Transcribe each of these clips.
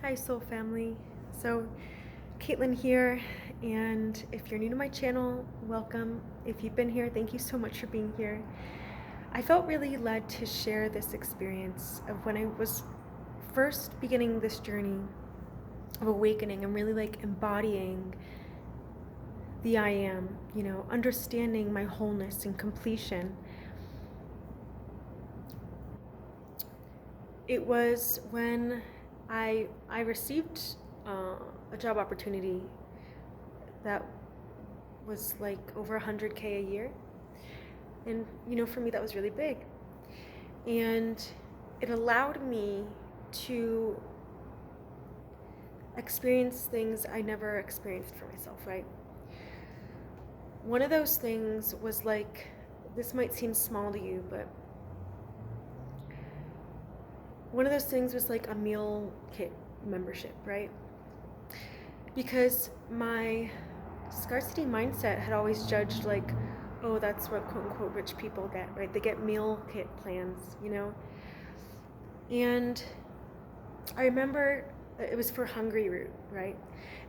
Hi, soul family. So, Caitlin here, and if you're new to my channel, welcome. If you've been here, thank you so much for being here. I felt really led to share this experience of when I was first beginning this journey of awakening and really embodying the I am, understanding my wholeness and completion. It was when I received a job opportunity that was over 100K a year. And, for me, that was really big. And it allowed me to experience things I never experienced for myself, right? One of those things was this might seem small to you, but one of those things was a meal kit membership, right? Because my scarcity mindset had always judged oh, that's what quote unquote rich people get, right? They get meal kit plans, And I remember it was for Hungry Root, right?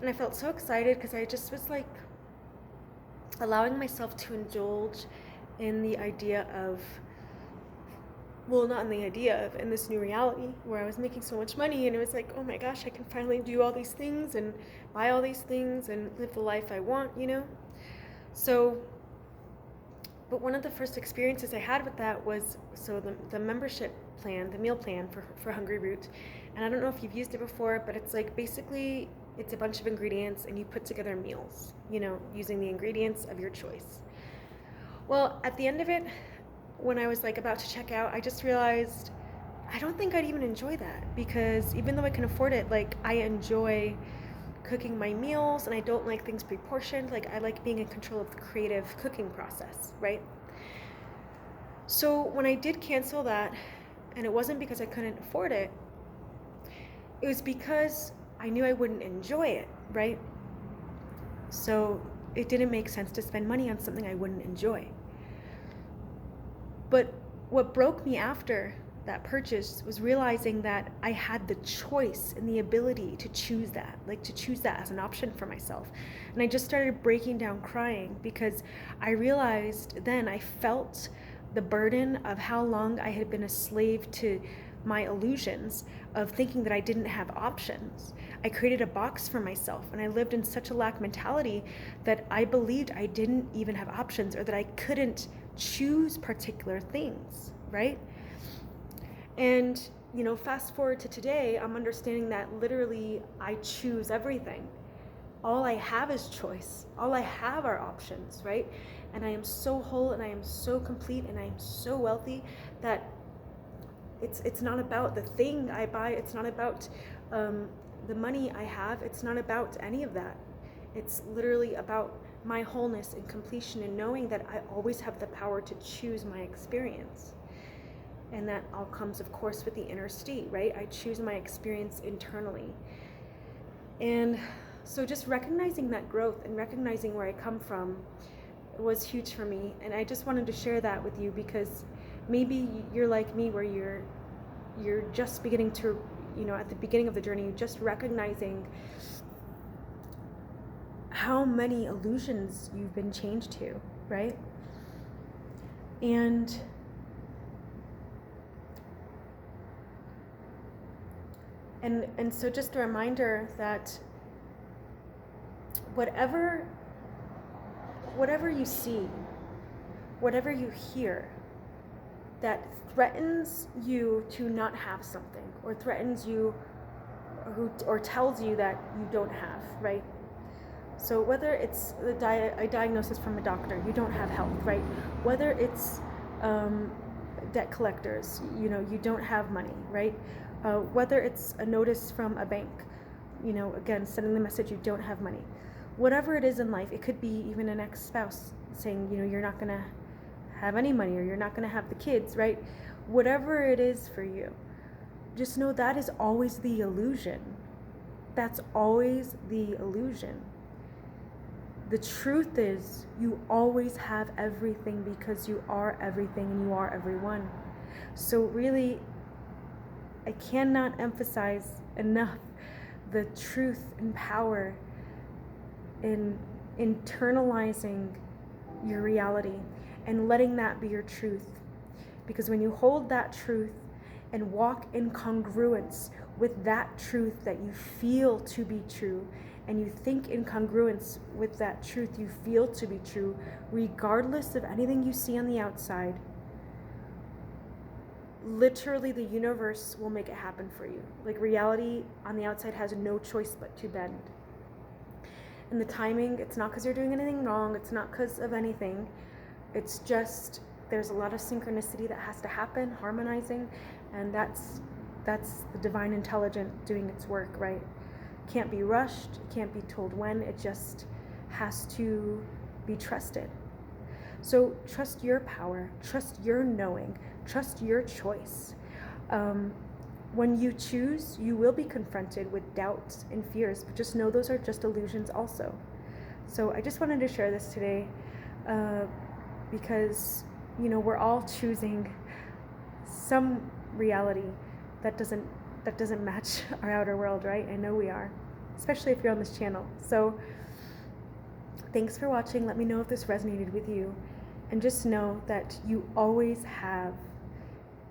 And I felt so excited because I just was allowing myself to indulge in the idea of, well, not in the idea of, in this new reality where I was making so much money, and it was oh my gosh, I can finally do all these things and buy all these things and live the life I want, So, but one of the first experiences I had with that was, the membership plan, the meal plan for Hungry Root. And I don't know if you've used it before, but it's basically it's a bunch of ingredients and you put together meals, using the ingredients of your choice. Well, at the end of it, when I was about to check out, I just realized I don't think I'd even enjoy that, because even though I can afford it, I enjoy cooking my meals and I don't like things pre-portioned. I like being in control of the creative cooking process, right? So when I did cancel that, and it wasn't because I couldn't afford it, it was because I knew I wouldn't enjoy it, right? So it didn't make sense to spend money on something I wouldn't enjoy. But what broke me after that purchase was realizing that I had the choice and the ability to choose that, to choose that as an option for myself. And I just started breaking down crying because I realized then, I felt the burden of how long I had been a slave to my illusions of thinking that I didn't have options. I created a box for myself, and I lived in such a lack mentality that I believed I didn't even have options, or that I couldn't choose particular things, right? And, fast forward to today, I'm understanding that literally I choose everything. All I have is choice. All I have are options, right? And I am so whole, and I am so complete, and I am so wealthy that it's not about the thing I buy. It's not about the money I have. It's not about any of that. It's literally about my wholeness and completion, and knowing that I always have the power to choose my experience. And that all comes, of course, with the inner state, right? I choose my experience internally. And so just recognizing that growth and recognizing where I come from was huge for me. And I just wanted to share that with you, because maybe you're like me, where you're just beginning to, at the beginning of the journey, just recognizing how many illusions you've been changed to, right? And so just a reminder that whatever you see, whatever you hear that threatens you to not have something, or threatens you, or tells you that you don't have, right? So whether it's a diagnosis from a doctor, you don't have health, right? Whether it's debt collectors, you don't have money, right? Whether it's a notice from a bank, again, sending the message you don't have money. Whatever it is in life, it could be even an ex-spouse saying, you're not going to have any money, or you're not going to have the kids, right? Whatever it is for you, just know that is always the illusion. That's always the illusion. The truth is, you always have everything, because you are everything and you are everyone. So really, I cannot emphasize enough the truth and power in internalizing your reality and letting that be your truth. Because when you hold that truth and walk in congruence with that truth that you feel to be true, and you think in congruence with that truth you feel to be true, regardless of anything you see on the outside, literally the universe will make it happen for you. Like, reality on the outside has no choice but to bend. And the timing, it's not because you're doing anything wrong, it's not because of anything, it's just there's a lot of synchronicity that has to happen, harmonizing, and that's the divine intelligence doing its work, right? Can't be rushed, can't be told when, it just has to be trusted. So trust your power, trust your knowing, trust your choice. When you choose, you will be confronted with doubts and fears, but just know those are just illusions also. So I just wanted to share this today because, you know, we're all choosing some reality that doesn't match our outer world, right? I know we are, especially if you're on this channel. So thanks for watching. Let me know if this resonated with you, and just know that you always have,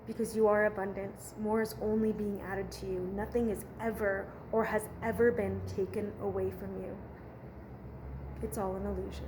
because you are abundance. More is only being added to you. Nothing is ever or has ever been taken away from you. It's all an illusion.